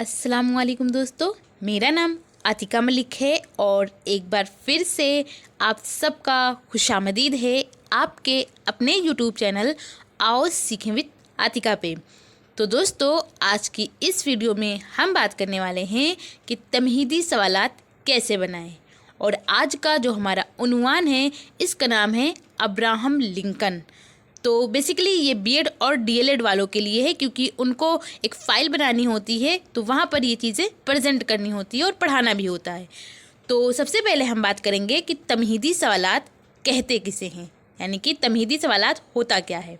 अस्सलामुअलैकुम दोस्तों, मेरा नाम आतिका मलिक है और एक बार फिर से आप सबका खुशामदीद है आपके अपने यूट्यूब चैनल आओ सीखें विद आतिका पे। तो दोस्तों, आज की इस वीडियो में हम बात करने वाले हैं कि तमहीदी सवालात कैसे बनाएं। और आज का जो हमारा उन्वान है इसका नाम है अब्राहम लिंकन। तो बेसिकली ये बीएड और डीएलएड वालों के लिए है, क्योंकि उनको एक फ़ाइल बनानी होती है तो वहाँ पर ये चीज़ें प्रेजेंट करनी होती है और पढ़ाना भी होता है। तो सबसे पहले हम बात करेंगे कि तमहीदी सवालात कहते किसे हैं, यानी कि तमहीदी सवालात होता क्या है।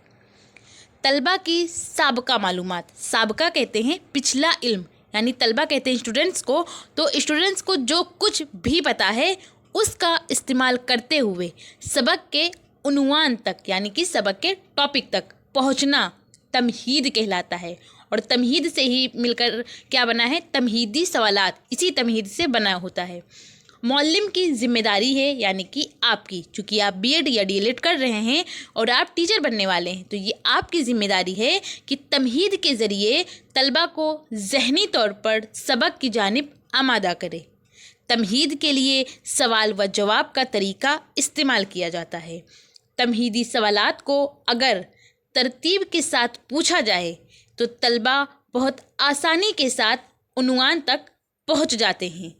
तलबा की साबका मालूमात, साबका कहते हैं पिछला इल्म, यानी तलबा कहते हैं स्टूडेंट्स को, तो स्टूडेंट्स को जो कुछ भी पता है उसका इस्तेमाल करते हुए सबक के उन्वान तक, यानी कि सबक के टॉपिक तक पहुंचना तमहीद कहलाता है। और तमहीद से ही मिलकर क्या बना है, तमहीदी सवालात इसी तमहीद से बना होता है। मौल्लिम की जिम्मेदारी है, यानी कि आपकी, चूँकि आप बीएड या डीएलएड कर रहे हैं और आप टीचर बनने वाले हैं, तो ये आपकी जिम्मेदारी है कि तमहीद के ज़रिए तलबा को ज़हनी तौर पर सबक की जानिब आमादा करें। तमहीद के लिए सवाल व जवाब का तरीका इस्तेमाल किया जाता है। तमहीदी सवालात को अगर तरतीब के साथ पूछा जाए तो तलबा बहुत आसानी के साथ उन्वान तक पहुंच जाते हैं।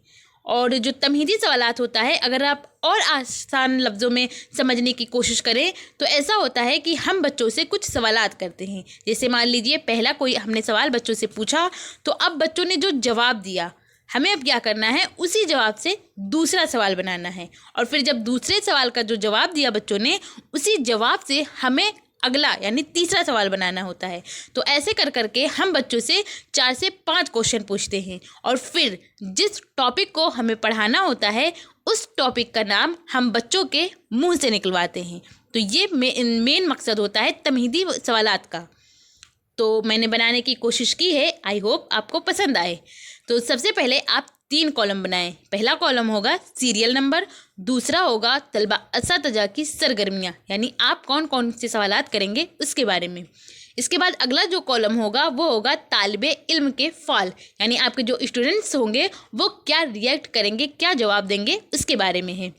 और जो तमहीदी सवालात होता है, अगर आप और आसान लफ्ज़ों में समझने की कोशिश करें तो ऐसा होता है कि हम बच्चों से कुछ सवालात करते हैं। जैसे मान लीजिए पहला कोई हमने सवाल बच्चों से पूछा, तो अब बच्चों ने जो जवाब दिया, हमें अब क्या करना है, उसी जवाब से दूसरा सवाल बनाना है। और फिर जब दूसरे सवाल का जो जवाब दिया बच्चों ने, उसी जवाब से हमें अगला यानी तीसरा सवाल बनाना होता है। तो ऐसे कर करके हम बच्चों से 4 से 5 क्वेश्चन पूछते हैं और फिर जिस टॉपिक को हमें पढ़ाना होता है उस टॉपिक का नाम हम बच्चों के मुंह से निकलवाते हैं। तो ये मेन मकसद होता है तमहीदी सवालात का। तो मैंने बनाने की कोशिश की है, आई होप आपको पसंद आए। तो सबसे पहले आप 3 कॉलम बनाएं। पहला कॉलम होगा सीरियल नंबर, दूसरा होगा तलबा असातिज़ा की सरगर्मियाँ, यानी आप कौन कौन से सवालात करेंगे उसके बारे में। इसके बाद अगला जो कॉलम होगा वो होगा तालिबे इल्म के फ़ाल, यानी आपके जो स्टूडेंट्स होंगे वो क्या रिएक्ट करेंगे, क्या जवाब देंगे उसके बारे में है।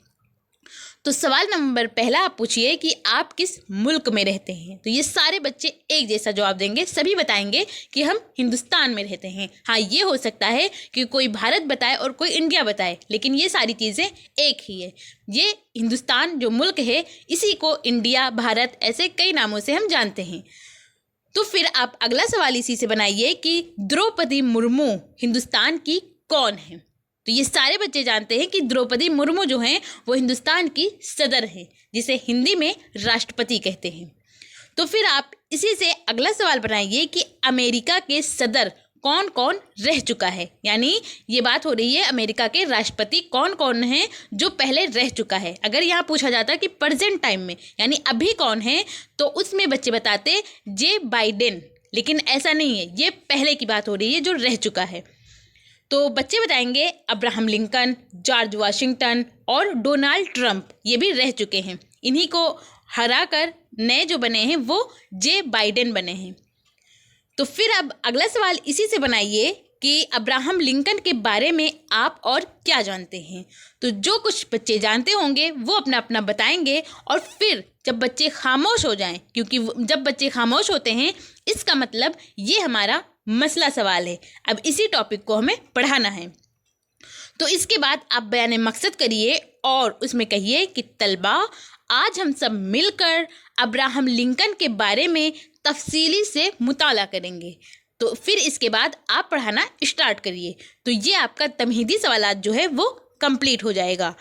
तो सवाल नंबर पहला आप पूछिए कि आप किस मुल्क में रहते हैं। तो ये सारे बच्चे एक जैसा जवाब देंगे, सभी बताएंगे कि हम हिंदुस्तान में रहते हैं। हाँ, ये हो सकता है कि कोई भारत बताए और कोई इंडिया बताए, लेकिन ये सारी चीज़ें एक ही है। ये हिंदुस्तान जो मुल्क है, इसी को इंडिया, भारत, ऐसे कई नामों से हम जानते हैं। तो फिर आप अगला सवाल इसी से बनाइए कि द्रौपदी मुर्मू हिंदुस्तान की कौन है। तो ये सारे बच्चे जानते हैं कि द्रौपदी मुर्मू जो हैं वो हिंदुस्तान की सदर हैं, जिसे हिंदी में राष्ट्रपति कहते हैं। तो फिर आप इसी से अगला सवाल बनाइए कि अमेरिका के सदर कौन कौन रह चुका है, यानी ये बात हो रही है अमेरिका के राष्ट्रपति कौन कौन हैं जो पहले रह चुका है। अगर यहाँ पूछा जाता कि प्रेजेंट टाइम में, यानी अभी कौन है, तो उसमें बच्चे बताते जे बाइडेन, लेकिन ऐसा नहीं है, ये पहले की बात हो रही है जो रह चुका है। तो बच्चे बताएंगे अब्राहम लिंकन, जॉर्ज वाशिंगटन और डोनाल्ड ट्रंप, ये भी रह चुके हैं। इन्हीं को हरा कर नए जो बने हैं वो जे बाइडेन बने हैं। तो फिर अब अगला सवाल इसी से बनाइए कि अब्राहम लिंकन के बारे में आप और क्या जानते हैं। तो जो कुछ बच्चे जानते होंगे वो अपना अपना बताएंगे और फिर जब बच्चे खामोश हो जाएं, क्योंकि जब बच्चे खामोश होते हैं इसका मतलब ये हमारा मसला सवाल है, अब इसी टॉपिक को हमें पढ़ाना है। तो इसके बाद आप बयान मकसद करिए और उसमें कहिए कि तलबा आज हम सब मिलकर अब्राहम लिंकन के बारे में तफसीली से मुताला करेंगे। तो फिर इसके बाद आप पढ़ाना स्टार्ट करिए। तो ये आपका तमहीदी सवालात जो है वो कंप्लीट हो जाएगा।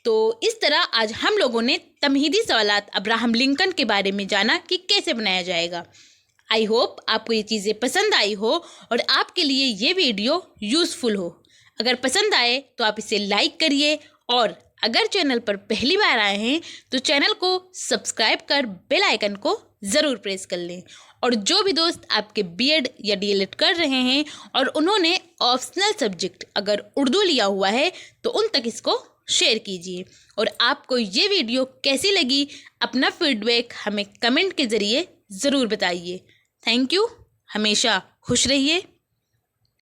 तो इस तरह आज हम लोगों ने तमहीदी सवालात अब्राहम लिंकन के बारे में जाना कि कैसे बनाया जाएगा। आई होप आपको ये चीज़ें पसंद आई हो और आपके लिए ये वीडियो यूज़फुल हो। अगर पसंद आए तो आप इसे लाइक करिए और अगर चैनल पर पहली बार आए हैं तो चैनल को सब्सक्राइब कर बेल आइकन को ज़रूर प्रेस कर लें। और जो भी दोस्त आपके बीएड या डीएलएड कर रहे हैं और उन्होंने ऑप्शनल सब्जेक्ट अगर उर्दू लिया हुआ है तो उन तक इसको शेयर कीजिए। और आपको ये वीडियो कैसी लगी अपना फीडबैक हमें कमेंट के ज़रिए ज़रूर बताइए। Thank you. हमेशा खुश रहिए।